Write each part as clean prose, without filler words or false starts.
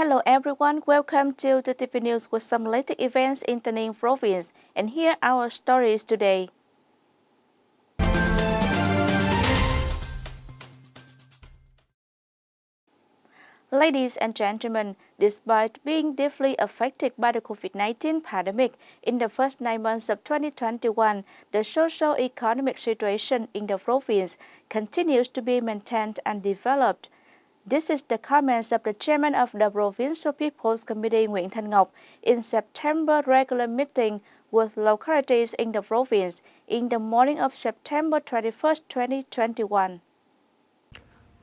Hello everyone, welcome to TTV News with some latest events in Tay Ninh Province, and here are our stories today. Ladies and gentlemen, despite being deeply affected by the COVID-19 pandemic in the first 9 months of 2021, the socio-economic situation in the province continues to be maintained and developed. This is the comments of the chairman of the Provincial People's Committee, Nguyễn Thanh Ngọc, in September regular meeting with localities in the province in the morning of September 21, 2021.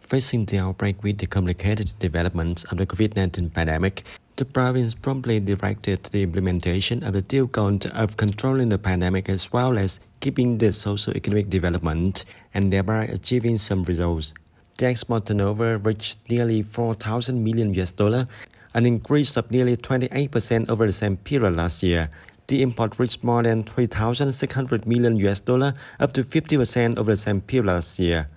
Facing the outbreak with the complicated development of the COVID-19 pandemic, the province promptly directed the implementation of the dual goal of controlling the pandemic as well as keeping the socio-economic development and thereby achieving some results. The export turnover reached nearly $4,000 million, an increase of nearly 28% over the same period last year. The import reached more than $3,600 million, up to 50% over the same period last year.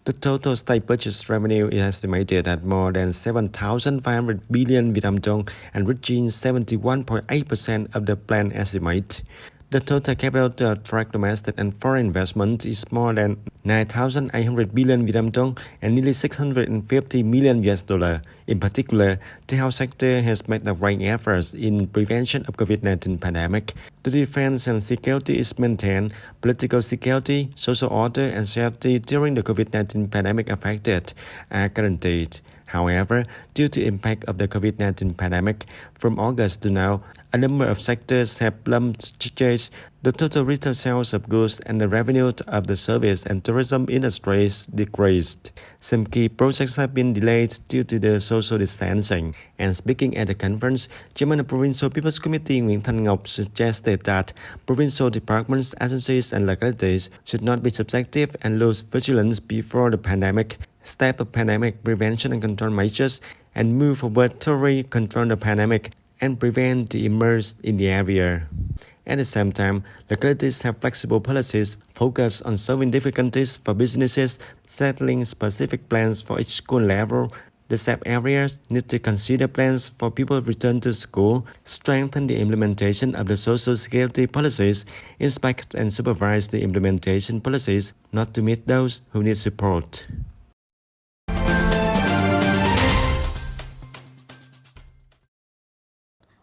The total state purchase revenue is estimated at more than 7,500 billion Vietnam dong and reaching 71.8% of the planned estimate. The total capital to attract domestic and foreign investment is more than 9,800 billion Vietnam dong and nearly $650 million. In particular, the health sector has made the right efforts in prevention of COVID-19 pandemic. The defense and security is maintained. Political security, social order, and safety during the COVID-19 pandemic affected are guaranteed. However, due to impact of the COVID-19 pandemic, from August to now, a number of sectors have plummeted. The total retail sales of goods and the revenue of the service and tourism industries decreased. Some key projects have been delayed due to the social distancing. And speaking at the conference, Chairman of Provincial People's Committee Nguyễn Thanh Ngọc suggested that provincial departments, agencies, and localities should not be subjective and lose vigilance before the pandemic, step up pandemic prevention and control measures, and move forward to control the pandemic and prevent the emergence in the area. At the same time, localities have flexible policies focused on solving difficulties for businesses, settling specific plans for each school level. The SAP areas need to consider plans for people return to school, strengthen the implementation of the social security policies, inspect and supervise the implementation policies, not to meet those who need support.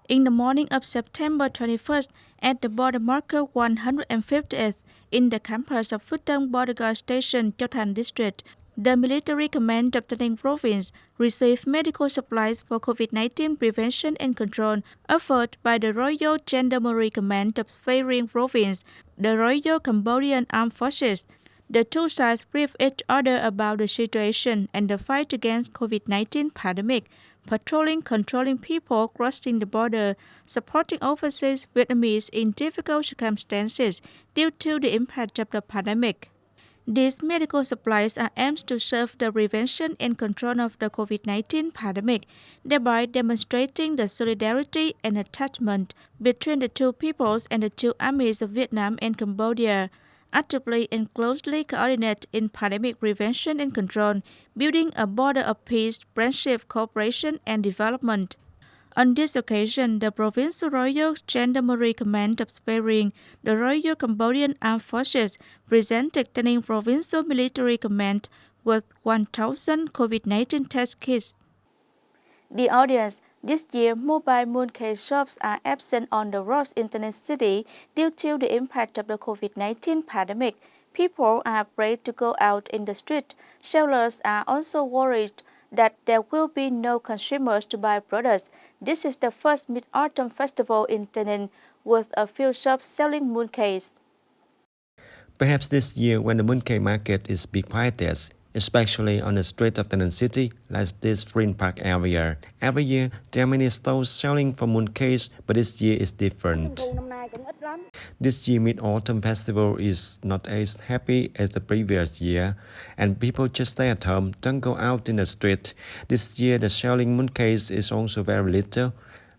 In the morning of September 21st, at the border marker 150th in the campus of Phước Tân Border Guard Station, Châu Thành District, the military command of Tay Ninh Province received medical supplies for COVID-19 prevention and control offered by the Royal Gendarmerie Command of Svay Rieng Province, the Royal Cambodian Armed Forces. The two sides briefed each other about the situation and the fight against COVID-19 pandemic, patrolling, controlling people crossing the border, supporting overseas Vietnamese in difficult circumstances due to the impact of the pandemic. These medical supplies are aimed to serve the prevention and control of the COVID-19 pandemic, thereby demonstrating the solidarity and attachment between the two peoples and the two armies of Vietnam and Cambodia, actively and closely coordinate in pandemic prevention and control, building a border of peace, friendship, cooperation, and development. On this occasion, the Provincial Royal Gendarmerie Command of Svay Rieng, the Royal Cambodian Armed Forces, presented Tay Ninh Provincial Military Command with 1,000 COVID-19 test kits. The audience, this year, mobile mooncake shops are absent on the roads in Tay Ninh City due to the impact of the COVID-19 pandemic. People are afraid to go out in the street. Sellers are also worried that there will be no consumers to buy products. This is the first Mid-Autumn Festival in Tay Ninh, with a few shops selling mooncakes. Perhaps this year, when the mooncake market is big quietest, especially on the street of Tay Ninh City, like this Green Park area. Every year, there are many stalls selling for mooncakes, but this year is different. This year, Mid-Autumn Festival is not as happy as the previous year, and people just stay at home, don't go out in the street. This year, the selling mooncakes is also very little.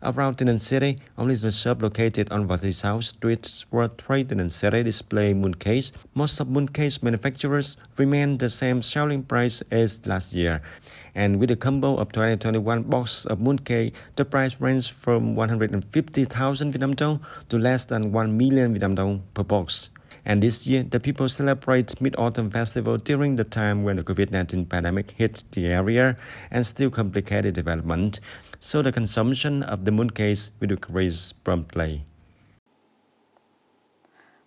Around Tay Ninh City, only the shop located on the South Street where Tay Ninh City display mooncakes. Most of mooncakes manufacturers remain the same selling price as last year. And with a combo of 2021 box of mooncake, the price ranges from 150,000 Vietnam dong to less than 1 million Vietnam dong per box. And this year, the people celebrate Mid-Autumn Festival during the time when the COVID-19 pandemic hit the area and still complicated development, so the consumption of the mooncakes will decrease promptly.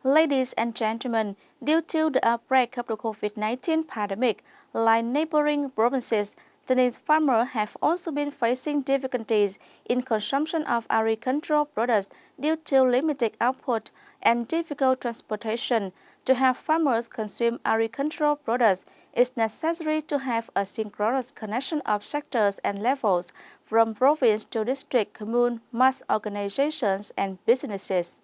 Ladies and gentlemen, due to the outbreak of the COVID-19 pandemic, like neighboring provinces, Chinese farmers have also been facing difficulties in consumption of agricultural products due to limited output and difficult transportation. To have farmers consume agricultural products, it's necessary to have a synchronous connection of sectors and levels from province to district, commune, mass organizations, and businesses.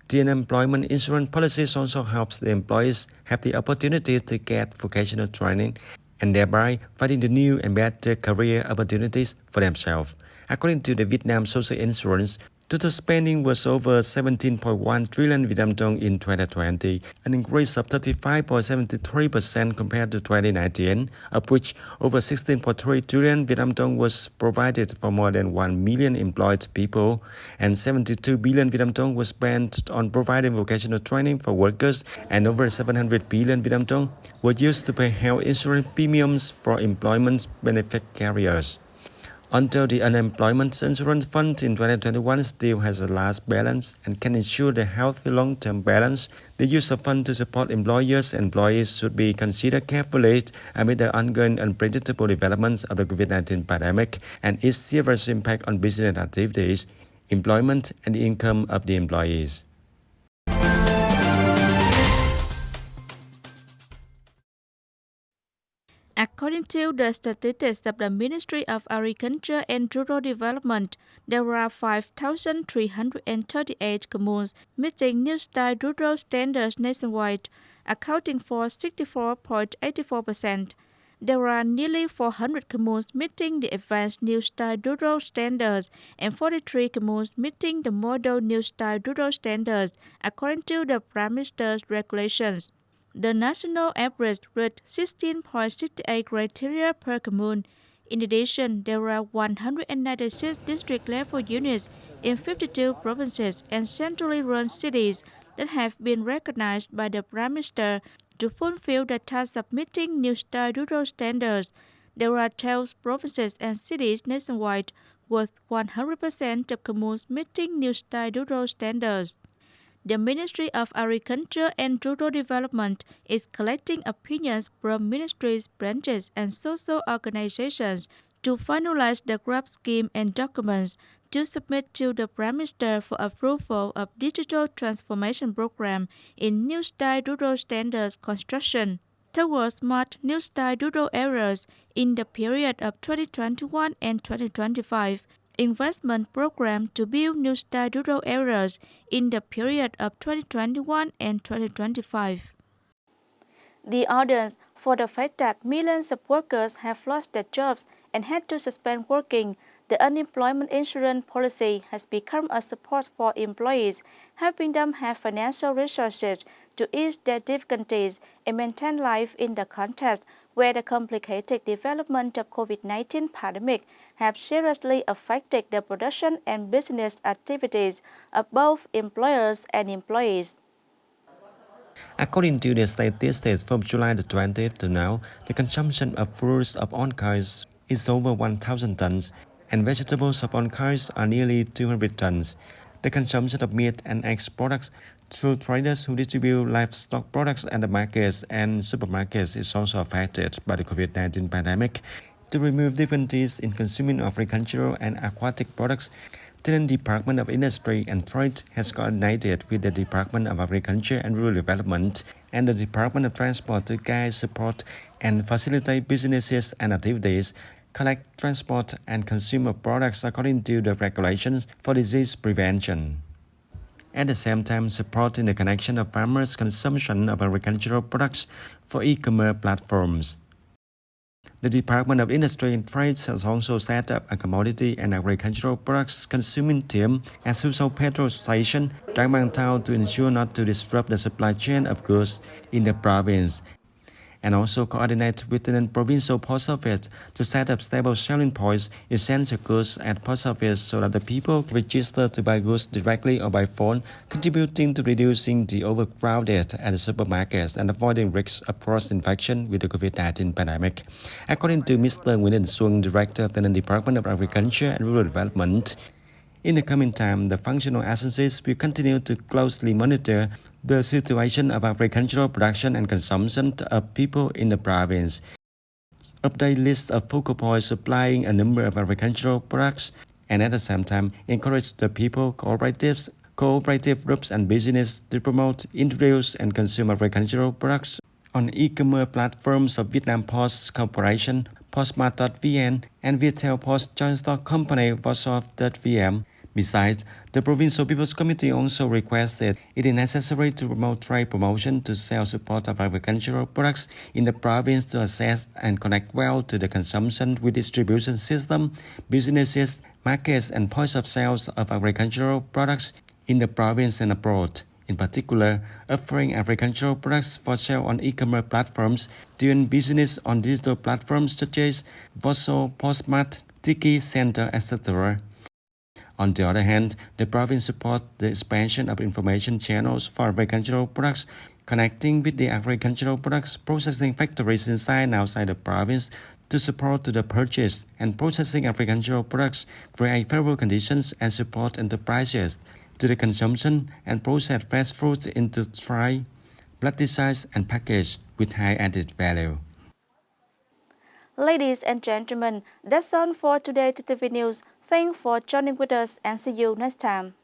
The unemployment insurance policies also helps the employees have the opportunity to get vocational training and thereby finding the new and better career opportunities for themselves. According to the Vietnam Social Insurance, total spending was over 17.1 trillion Vietnam dong in 2020, an increase of 35.73% compared to 2019, of which over 16.3 trillion Vietnam dong was provided for more than 1 million employed people, and 72 billion Vietnam dong was spent on providing vocational training for workers, and over 700 billion Vietnam dong were used to pay health insurance premiums for employment benefit carriers. Although the unemployment insurance fund in 2021 still has a large balance and can ensure the healthy long-term balance, the use of funds to support employers and employees should be considered carefully amid the ongoing unpredictable developments of the COVID-19 pandemic and its serious impact on business activities, employment, and the income of the employees. According to the statistics of the Ministry of Agriculture and Rural Development, there are 5,338 communes meeting new style rural standards nationwide, accounting for 64.84%. There are nearly 400 communes meeting the advanced new style rural standards and 43 communes meeting the model new style rural standards, according to the Prime Minister's regulations. The national average reached 16.68 criteria per commune. In addition, there are 196 district-level units in 52 provinces and centrally run cities that have been recognized by the Prime Minister to fulfill the task of meeting new style rural standards. There are 12 provinces and cities nationwide with 100% of communes meeting new style rural standards. The Ministry of Agriculture and Rural Development is collecting opinions from ministries, branches, and social organizations to finalize the draft scheme and documents to submit to the Prime Minister for approval of Digital Transformation Program in New Style Rural Standards construction towards smart New Style rural areas in the period of 2021 and 2025. Investment program to build new style rural areas in the period of 2021 and 2025. The audience for the fact that millions of workers have lost their jobs and had to suspend working, the unemployment insurance policy has become a support for employees, helping them have financial resources to ease their difficulties and maintain life in the context where the complicated development of COVID-19 pandemic have seriously affected the production and business activities of both employers and employees. According to the statistics from July the 20th to now, the consumption of fruits of all kinds is over 1,000 tons, and vegetables of all kinds are nearly 200 tons. The consumption of meat and eggs products through traders who distribute livestock products at the markets and supermarkets is also affected by the COVID-19 pandemic. To remove difficulties in consuming agricultural and aquatic products, the Department of Industry and Trade has coordinated with the Department of Agriculture and Rural Development and the Department of Transport to guide, support, and facilitate businesses and activities, collect, transport, and consumer products according to the regulations for disease prevention. At the same time, supporting the connection of farmers' consumption of agricultural products for e-commerce platforms. The Department of Industry and Trade has also set up a commodity and agricultural products consuming team at Susau petrol station, Trang Bang Town to ensure not to disrupt the supply chain of goods in the province, and also coordinate with the provincial post office to set up stable selling points essential goods at post office so that the people register to buy goods directly or by phone, contributing to reducing the overcrowded at the supermarkets and avoiding risks of cross-infection with the COVID-19 pandemic. According to Mr. Nguyễn Đình Xuân, Director of the Department of Agriculture and Rural Development, in the coming time, the functional agencies will continue to closely monitor the situation of agricultural production and consumption of people in the province, update list of focal points supplying a number of agricultural products, and at the same time encourage the people, cooperatives, cooperative groups and business to promote, introduce and consume agricultural products on e-commerce platforms of Vietnam Post Corporation, Postmart.vn, and Viettel Post Joint Stock Company, Vosoft.vn. Besides, the Provincial People's Committee also requested it is necessary to promote trade promotion to sell support of agricultural products in the province to assess and connect well to the consumption with distribution system, businesses, markets, and points of sales of agricultural products in the province and abroad. In particular, offering agricultural products for sale on e-commerce platforms, doing business on digital platforms such as Voso, Postmart, Tiki Center, etc. On the other hand, the province supports the expansion of information channels for agricultural products, connecting with the agricultural products processing factories inside and outside the province to support to the purchase and processing agricultural products, create favorable conditions and support enterprises to the consumption and process fresh fruits into dry, plasticized and packaged with high added value. Ladies and gentlemen, that's all for today TTV News. Thanks for joining with us and see you next time.